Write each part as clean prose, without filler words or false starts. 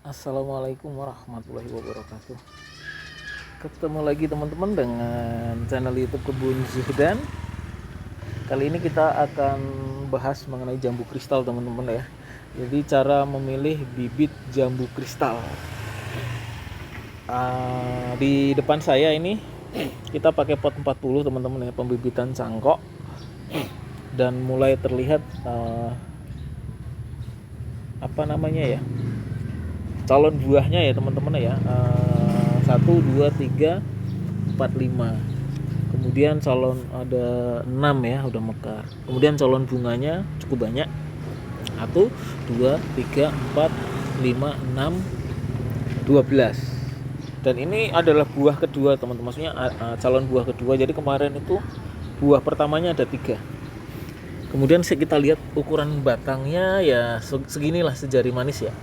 Assalamualaikum warahmatullahi wabarakatuh. Ketemu lagi teman-teman dengan channel YouTube Kebun Zuhdan. Kali ini kita akan bahas mengenai jambu kristal teman-teman ya. Jadi cara memilih bibit jambu kristal. Di depan saya ini kita pakai pot 40 teman-teman ya, pembibitan cangkok. Dan mulai terlihat calon buahnya ya teman-teman ya, 1, 2, 3, 4, 5. Kemudian calon ada 6 ya, udah mekar. Kemudian calon bunganya cukup banyak, 1, 2, 3, 4, 5, 6, 12. Dan ini adalah buah kedua teman-teman, maksudnya calon buah kedua. Jadi kemarin itu buah pertamanya ada 3. Kemudian kita lihat ukuran batangnya ya seginilah, sejari manis ya.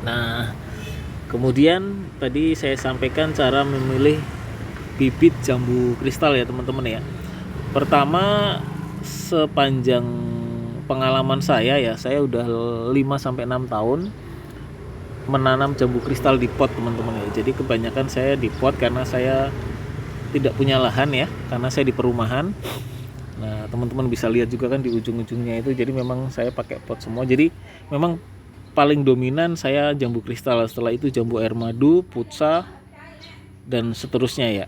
Nah, kemudian tadi saya sampaikan cara memilih bibit jambu kristal ya teman-teman ya. Pertama, sepanjang pengalaman saya udah 5-6 tahun menanam jambu kristal di pot teman-teman ya. Jadi kebanyakan saya di pot karena saya tidak punya lahan ya, karena saya di perumahan. Nah, teman-teman bisa lihat juga kan di ujung-ujungnya itu, jadi memang saya pakai pot semua. Jadi memang paling dominan saya jambu kristal, setelah itu jambu air madu, putsa, dan seterusnya ya.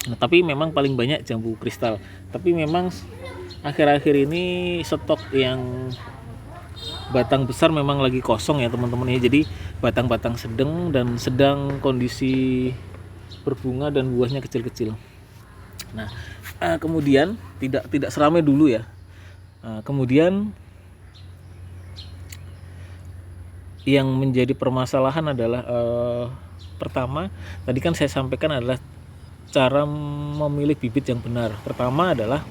Nah, tapi memang paling banyak jambu kristal. Tapi memang akhir-akhir ini stok yang batang besar memang lagi kosong ya teman-teman ya. Jadi batang-batang sedang kondisi berbunga dan buahnya kecil-kecil. Nah, kemudian tidak seramai dulu ya. Kemudian yang menjadi permasalahan adalah pertama, tadi kan saya sampaikan adalah cara memilih bibit yang benar. Pertama adalah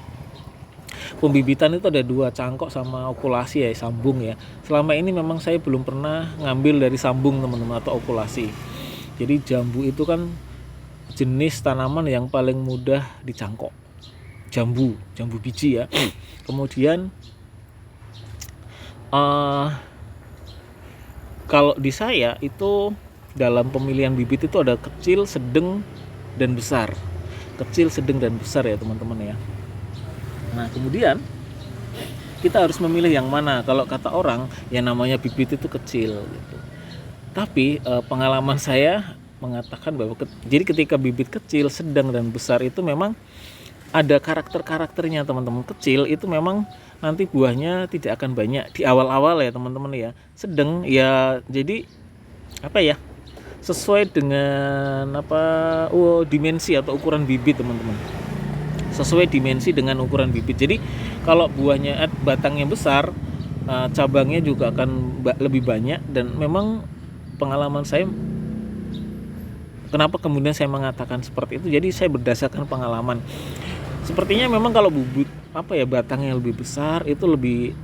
pembibitan itu ada 2, cangkok sama okulasi ya, sambung ya. Selama ini memang saya belum pernah ngambil dari sambung teman-teman atau okulasi. Jadi jambu itu kan jenis tanaman yang paling mudah dicangkok. Jambu biji ya. Kemudian kalau di saya itu dalam pemilihan bibit itu ada kecil, sedang, dan besar. Kecil, sedang, dan besar ya teman-teman ya. Nah, kemudian kita harus memilih yang mana. Kalau kata orang, yang namanya bibit itu kecil gitu. Tapi pengalaman saya mengatakan bahwa jadi ketika bibit kecil, sedang, dan besar itu memang ada karakter-karakternya teman-teman. Kecil itu memang nanti buahnya tidak akan banyak di awal-awal ya teman-teman ya. Sedang ya, jadi sesuai dengan dimensi atau ukuran bibit teman-teman. Sesuai dimensi dengan ukuran bibit. Jadi kalau buahnya batangnya besar, cabangnya juga akan lebih banyak. Dan memang pengalaman saya, kenapa kemudian saya mengatakan seperti itu, jadi saya berdasarkan pengalaman. Sepertinya memang kalau batangnya lebih besar itu lebih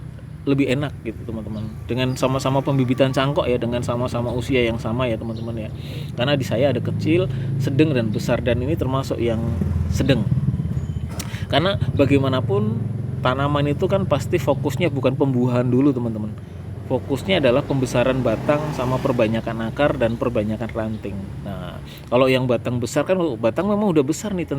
enak gitu teman-teman. Dengan sama-sama pembibitan cangkok ya, dengan sama-sama usia yang sama ya teman-teman ya. Karena di saya ada kecil, sedang, dan besar, dan ini termasuk yang sedang. Karena bagaimanapun tanaman itu kan pasti fokusnya bukan pembuahan dulu teman-teman. Fokusnya adalah pembesaran batang sama perbanyakan akar dan perbanyakan ranting. Nah, kalau yang batang besar kan batang memang udah besar nih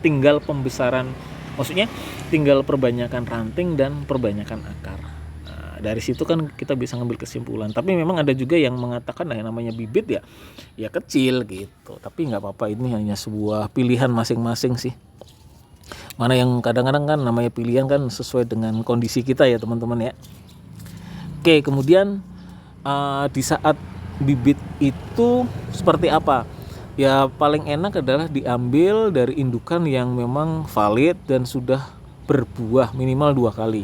tinggal pembesaran, maksudnya tinggal perbanyakan ranting dan perbanyakan akar. Nah, dari situ kan kita bisa ngambil kesimpulan. Tapi memang ada juga yang mengatakan yang namanya bibit ya kecil gitu. Tapi nggak apa-apa, ini hanya sebuah pilihan masing-masing sih. Mana yang kadang-kadang kan namanya pilihan kan sesuai dengan kondisi kita ya teman-teman ya. Oke, kemudian di saat bibit itu seperti apa? Ya paling enak adalah diambil dari indukan yang memang valid dan sudah berbuah minimal 2 kali.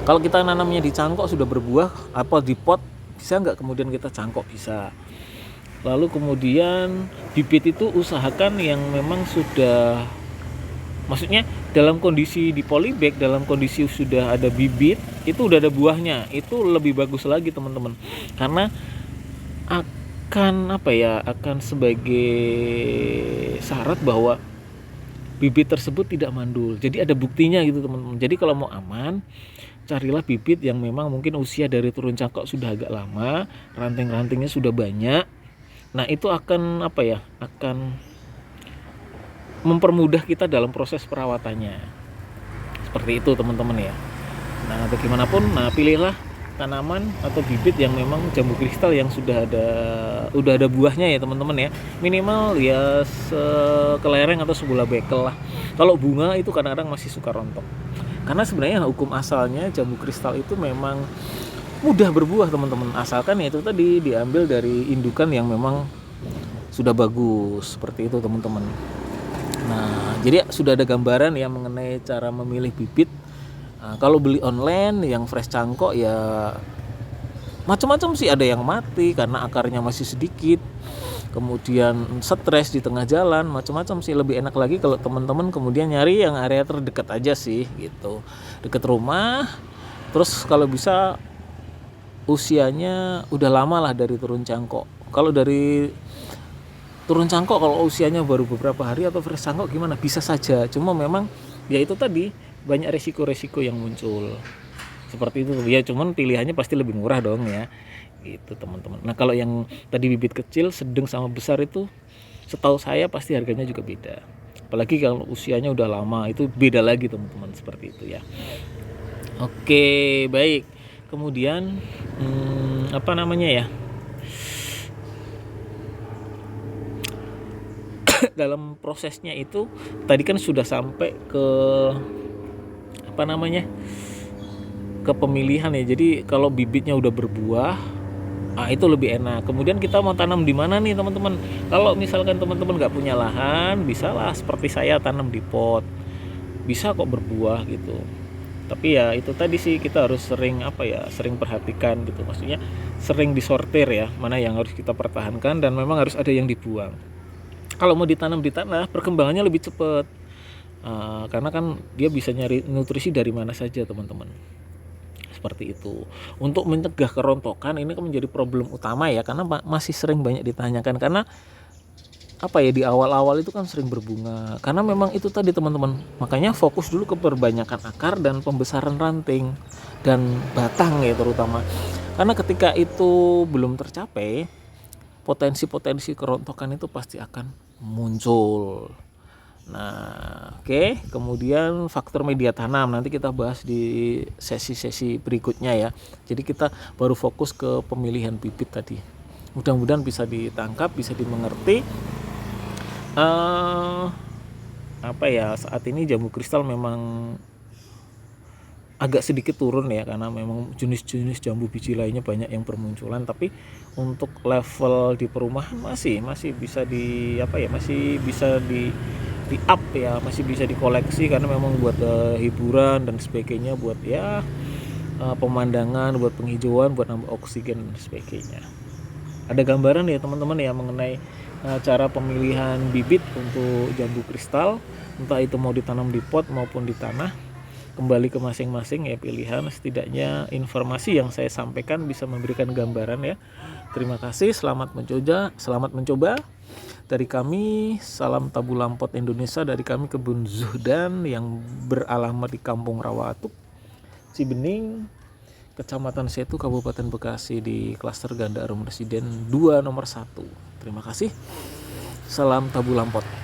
Kalau kita nanamnya di cangkok sudah berbuah, apa di pot bisa nggak kemudian kita cangkok? Bisa. Lalu kemudian bibit itu usahakan yang memang sudah, maksudnya dalam kondisi di polybag, dalam kondisi sudah ada bibit, itu udah ada buahnya, itu lebih bagus lagi teman-teman. Karena akan sebagai syarat bahwa bibit tersebut tidak mandul. Jadi ada buktinya gitu teman-teman. Jadi kalau mau aman, carilah bibit yang memang mungkin usia dari turun cangkok sudah agak lama, ranting-rantingnya sudah banyak. Nah itu akan apa ya, akan mempermudah kita dalam proses perawatannya. Seperti itu teman-teman ya. Nah bagaimanapun, pilihlah tanaman atau bibit yang memang jambu kristal yang udah ada buahnya ya teman-teman ya, minimal ya sekelereng atau sebuah bekel lah. Kalau bunga itu kadang-kadang masih suka rontok, karena sebenarnya hukum asalnya jambu kristal itu memang mudah berbuah teman-teman, asalkan ya itu tadi diambil dari indukan yang memang sudah bagus, seperti itu teman-teman. Nah jadi sudah ada gambaran ya mengenai cara memilih bibit. Nah, kalau beli online yang fresh cangkok ya macam-macam sih, ada yang mati karena akarnya masih sedikit, kemudian stres di tengah jalan, macam-macam sih. Lebih enak lagi kalau teman-teman kemudian nyari yang area terdekat aja sih gitu, dekat rumah. Terus kalau bisa usianya udah lama lah dari turun cangkok. Kalau dari turun cangkok kalau usianya baru beberapa hari atau fresh cangkok gimana, bisa saja, cuma memang ya itu tadi banyak resiko-resiko yang muncul seperti itu ya, cuman pilihannya pasti lebih murah dong ya gitu teman-teman. Nah kalau yang tadi bibit kecil, sedang sama besar itu setahu saya pasti harganya juga beda, apalagi kalau usianya udah lama itu beda lagi teman-teman, seperti itu ya. Oke baik, kemudian apa namanya ya, dalam prosesnya itu tadi kan sudah sampai ke apa namanya, ke pemilihan ya. Jadi kalau bibitnya udah berbuah, itu lebih enak. Kemudian kita mau tanam di mana nih teman-teman? Kalau misalkan teman-teman nggak punya lahan, bisalah seperti saya tanam di pot, bisa kok berbuah gitu. Tapi ya itu tadi sih, kita harus sering sering perhatikan gitu, maksudnya sering disortir ya, mana yang harus kita pertahankan dan memang harus ada yang dibuang. Kalau mau ditanam di tanah, perkembangannya lebih cepat. Karena kan dia bisa nyari nutrisi dari mana saja teman-teman, seperti itu. Untuk mencegah kerontokan ini kan menjadi problem utama ya, karena masih sering banyak ditanyakan, karena di awal-awal itu kan sering berbunga, karena memang itu tadi teman-teman, makanya fokus dulu ke perbanyakan akar dan pembesaran ranting dan batang ya terutama, karena ketika itu belum tercapai, potensi-potensi kerontokan itu pasti akan muncul. Nah, oke. Kemudian faktor media tanam nanti kita bahas di sesi-sesi berikutnya ya. Jadi kita baru fokus ke pemilihan bibit tadi. Mudah-mudahan bisa ditangkap, bisa dimengerti. Saat ini jambu kristal memang agak sedikit turun ya, karena memang jenis-jenis jambu biji lainnya banyak yang bermunculan, tapi untuk level di perumahan masih bisa masih bisa di up ya, masih bisa dikoleksi, karena memang buat hiburan dan sebagainya, buat pemandangan, buat penghijauan, buat nambah oksigen dan sebagainya. Ada gambaran ya teman-teman ya mengenai cara pemilihan bibit untuk jambu kristal, entah itu mau ditanam di pot maupun di tanah. Kembali ke masing-masing ya pilihan, setidaknya informasi yang saya sampaikan bisa memberikan gambaran ya. Terima kasih, selamat mencoba. Dari kami, salam Tabu Lampot Indonesia, dari kami Kebun Zuhdan yang beralamat di Kampung Rawatuk, Cibening, Kecamatan Setu, Kabupaten Bekasi, di klaster Ganda Arum Residen 2 nomor 1. Terima kasih. Salam Tabu Lampot.